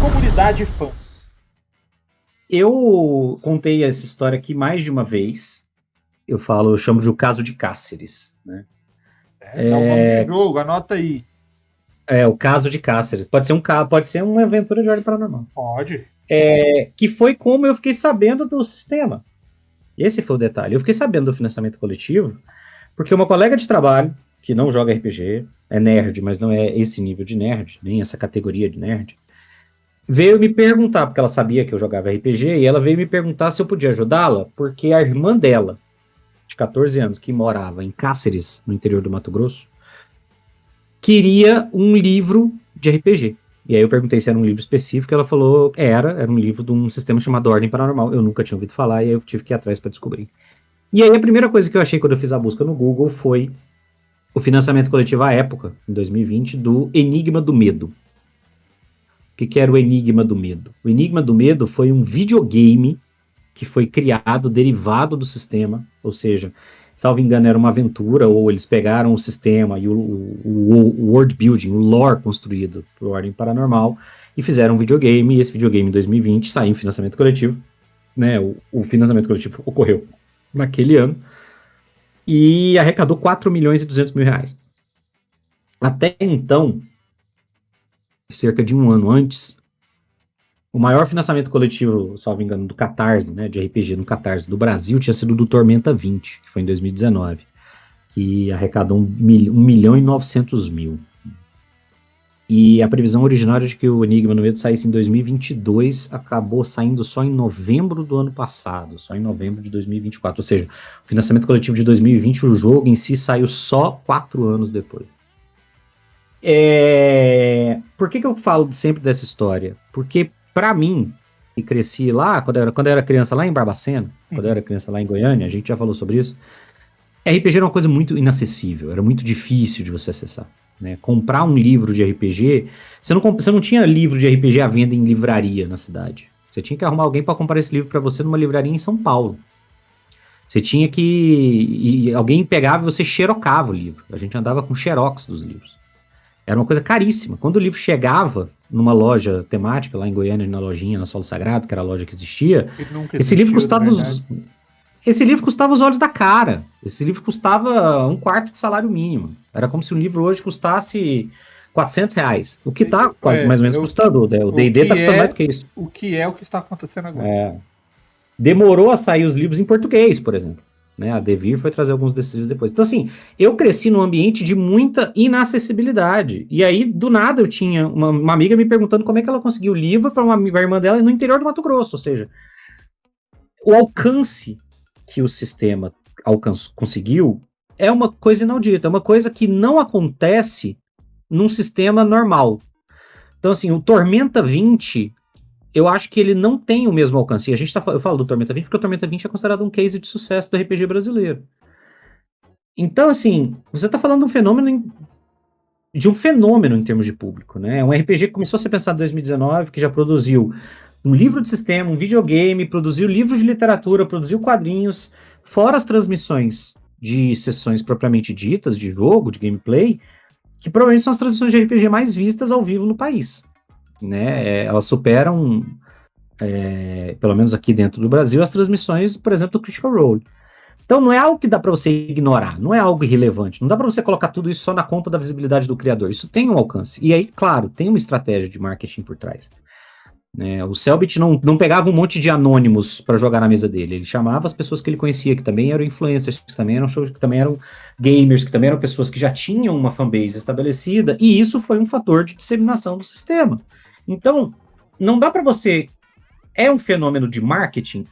comunidade fãs? Eu contei essa história aqui mais de uma vez. Eu chamo de o caso de Cáceres, né? É o nome de jogo, anota aí. O caso de Cáceres. Pode ser uma aventura de ordem paranormal. Pode. Que foi como eu fiquei sabendo do sistema. Esse foi o detalhe. Eu fiquei sabendo do financiamento coletivo porque uma colega de trabalho, que não joga RPG, é nerd, mas não é esse nível de nerd, nem essa categoria de nerd, veio me perguntar, porque ela sabia que eu jogava RPG, e ela veio me perguntar se eu podia ajudá-la, porque a irmã dela, de 14 anos, que morava em Cáceres, no interior do Mato Grosso, queria um livro de RPG. E aí eu perguntei se era um livro específico, ela falou que era um livro de um sistema chamado Ordem Paranormal. Eu nunca tinha ouvido falar, e aí eu tive que ir atrás para descobrir. E aí a primeira coisa que eu achei quando eu fiz a busca no Google foi o financiamento coletivo à época, em 2020, do Enigma do Medo. O que era o Enigma do Medo? O Enigma do Medo foi um videogame que foi criado, derivado do sistema, ou seja, salvo engano, era uma aventura, ou eles pegaram o sistema e o world building, o lore construído por Ordem Paranormal, e fizeram um videogame, e esse videogame em 2020 saiu em financiamento coletivo, né? O financiamento coletivo ocorreu naquele ano, e arrecadou 4 milhões e 200 mil reais. Até então, cerca de um ano antes, o maior financiamento coletivo, salvo engano, do Catarse, né, de RPG no Catarse do Brasil, tinha sido do Tormenta 20, que foi em 2019, que arrecadou 1 milhão e 900 mil. E a previsão originária de que o Enigma no Medo saísse em 2022 acabou saindo só em novembro do ano passado, só em novembro de 2024. Ou seja, o financiamento coletivo de 2020, o jogo em si saiu só 4 anos depois. Por que eu falo sempre dessa história? Porque, pra mim, que cresci lá, quando eu era criança lá em Barbacena, quando eu era criança lá em Goiânia, a gente já falou sobre isso, RPG era uma coisa muito inacessível, era muito difícil de você acessar. Né? Comprar um livro de RPG, você não tinha livro de RPG à venda em livraria na cidade. Você tinha que arrumar alguém para comprar esse livro para você numa livraria em São Paulo. Você tinha que... E alguém pegava e você xerocava o livro. A gente andava com xerox dos livros. Era uma coisa caríssima. Quando o livro chegava numa loja temática, lá em Goiânia, na lojinha, na Solo Sagrado, que era a loja que existia, esse livro custava os olhos da cara. Esse livro custava 1/4 de salário mínimo. Era como se um livro hoje custasse R$400. O que tá quase mais ou menos custando. O D&D tá custando mais do que isso. O que está acontecendo agora. Demorou a sair os livros em português, por exemplo. Né, a Devir foi trazer alguns desses livros depois. Então, assim, eu cresci num ambiente de muita inacessibilidade. E aí, do nada, eu tinha uma amiga me perguntando como é que ela conseguiu o livro para uma irmã dela no interior do Mato Grosso. Ou seja, o alcance que o sistema conseguiu é uma coisa inaudita, é uma coisa que não acontece num sistema normal. Então, assim, o Tormenta 20... eu acho que ele não tem o mesmo alcance. E eu falo do Tormenta 20 porque o Tormenta 20 é considerado um case de sucesso do RPG brasileiro. Então, assim, você tá falando de um fenômeno em termos de público, né? Um RPG que começou a ser pensado em 2019, que já produziu um livro de sistema, um videogame, produziu livros de literatura, produziu quadrinhos, fora as transmissões de sessões propriamente ditas, de jogo, de gameplay, que provavelmente são as transmissões de RPG mais vistas ao vivo no país. Né? Elas superam, pelo menos aqui dentro do Brasil, as transmissões, por exemplo, do Critical Role. Então não é algo que dá para você ignorar, não é algo irrelevante, não dá para você colocar tudo isso só na conta da visibilidade do criador, isso tem um alcance. E aí, claro, tem uma estratégia de marketing por trás. O Selbit não pegava um monte de anônimos para jogar na mesa dele, ele chamava as pessoas que ele conhecia, que também eram influencers, que também eram shows, que também eram gamers, que também eram pessoas que já tinham uma fanbase estabelecida, e isso foi um fator de disseminação do sistema. Então, não dá para você... É um fenômeno de marketing?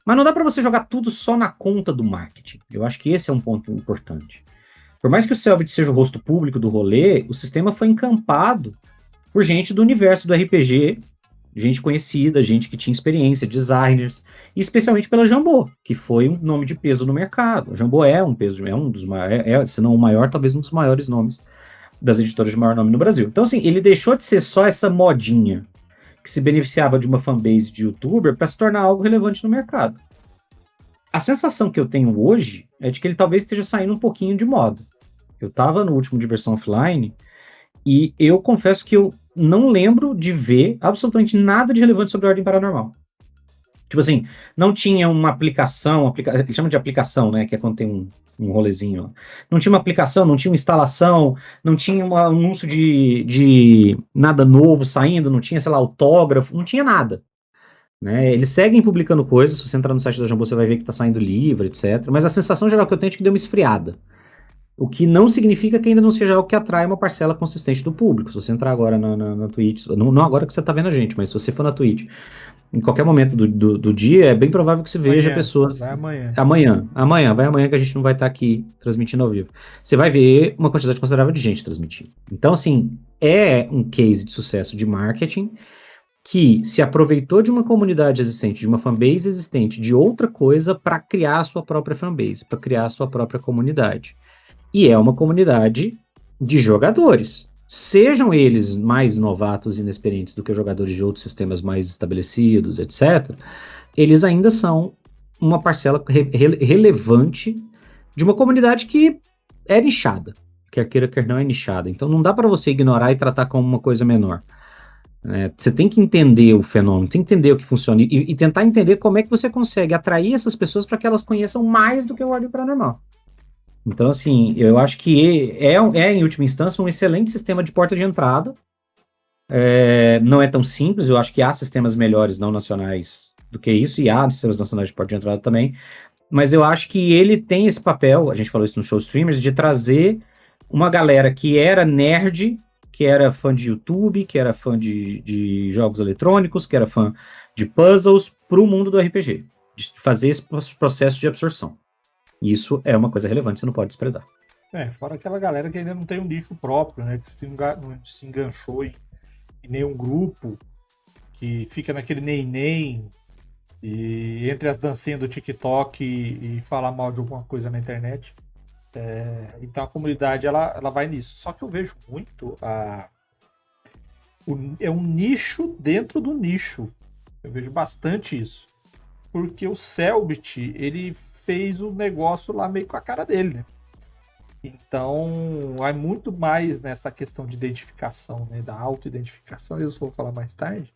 Mas não dá para você jogar tudo só na conta do marketing. Eu acho que esse é um ponto importante. Por mais que o Selbit seja o rosto público do rolê, o sistema foi encampado por gente do universo do RPG, gente conhecida, gente que tinha experiência, designers, e especialmente pela Jambô, que foi um nome de peso no mercado. A Jambô é um dos maiores, se não o maior, talvez um dos maiores nomes das editoras de maior nome no Brasil. Então, assim, ele deixou de ser só essa modinha que se beneficiava de uma fanbase de youtuber para se tornar algo relevante no mercado. A sensação que eu tenho hoje é de que ele talvez esteja saindo um pouquinho de moda. Eu estava no último Diversão Offline e eu confesso que eu não lembro de ver absolutamente nada de relevante sobre Ordem Paranormal. Tipo assim, não tinha uma aplicação, eles chamam de aplicação, né, que é quando tem um rolezinho. Ó. Não tinha uma aplicação, não tinha uma instalação, não tinha um anúncio de nada novo saindo, não tinha, sei lá, autógrafo, não tinha nada. Né? Eles seguem publicando coisas, se você entrar no site da Jambô, você vai ver que tá saindo livro, etc. Mas a sensação geral que eu tenho é que deu uma esfriada. O que não significa que ainda não seja algo que atrai uma parcela consistente do público. Se você entrar agora na Twitch, não agora que você tá vendo a gente, mas se você for na Twitch, em qualquer momento do dia, é bem provável que você veja pessoas... Vai amanhã. Vai amanhã que a gente não vai estar aqui transmitindo ao vivo. Você vai ver uma quantidade considerável de gente transmitindo. Então, assim, é um case de sucesso de marketing que se aproveitou de uma comunidade existente, de uma fanbase existente, de outra coisa para criar a sua própria fanbase, para criar a sua própria comunidade. E é uma comunidade de jogadores. Sejam eles mais novatos e inexperientes do que jogadores de outros sistemas mais estabelecidos, etc., eles ainda são uma parcela relevante de uma comunidade que é nichada. Quer queira, quer não, é nichada. Então não dá para você ignorar e tratar como uma coisa menor. Você tem que entender o fenômeno, tem que entender o que funciona e tentar entender como é que você consegue atrair essas pessoas para que elas conheçam mais do que o Ordem Paranormal. Então, assim, eu acho que em última instância, um excelente sistema de porta de entrada. Não é tão simples, eu acho que há sistemas melhores não nacionais do que isso, e há sistemas nacionais de porta de entrada também, mas eu acho que ele tem esse papel, a gente falou isso no Show Streamers, de trazer uma galera que era nerd, que era fã de YouTube, que era fã de jogos eletrônicos, que era fã de puzzles, para o mundo do RPG, de fazer esse processo de absorção. Isso é uma coisa relevante, você não pode desprezar. Fora aquela galera que ainda não tem um nicho próprio, né? Que se enganchou em nenhum grupo, que fica naquele nem e entre as dancinhas do TikTok e falar mal de alguma coisa na internet. Então a comunidade ela vai nisso. Só que eu vejo muito é um nicho dentro do nicho. Eu vejo bastante isso. Porque o Selbit, ele fez o negócio lá meio com a cara dele, né? Então, há muito mais nessa questão de identificação, né? Da auto-identificação, isso eu vou falar mais tarde.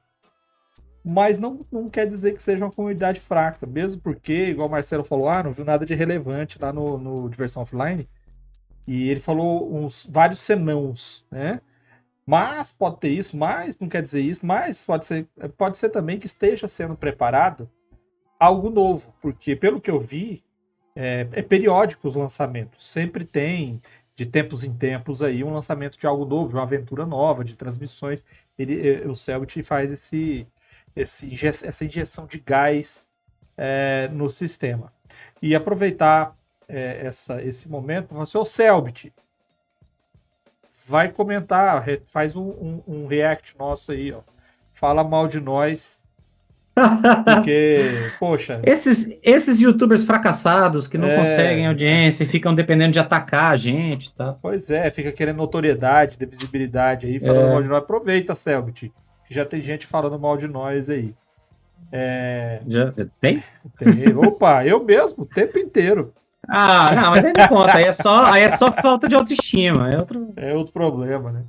Mas não quer dizer que seja uma comunidade fraca, mesmo porque, igual o Marcelo falou, não viu nada de relevante lá no Diversão Offline. E ele falou vários senãos, né? Mas pode ter isso, mas não quer dizer isso, mas pode ser também que esteja sendo preparado algo novo, porque pelo que eu vi, é periódico os lançamentos. Sempre tem, de tempos em tempos, aí um lançamento de algo novo, de uma aventura nova, de transmissões. O Selbit faz essa injeção de gás no sistema. E aproveitar esse momento para falar assim, ô Selbit, vai comentar, faz um react nosso aí, ó. Fala mal de nós. Porque, poxa... Esses youtubers fracassados que não conseguem audiência e ficam dependendo de atacar a gente, tá? Pois fica querendo notoriedade, visibilidade aí, falando mal de nós. Aproveita, Selbit, que já tem gente falando mal de nós aí. Já tem? Tem. Opa, eu mesmo, o tempo inteiro. Não, mas aí não conta, aí é só falta de autoestima. É outro problema, né?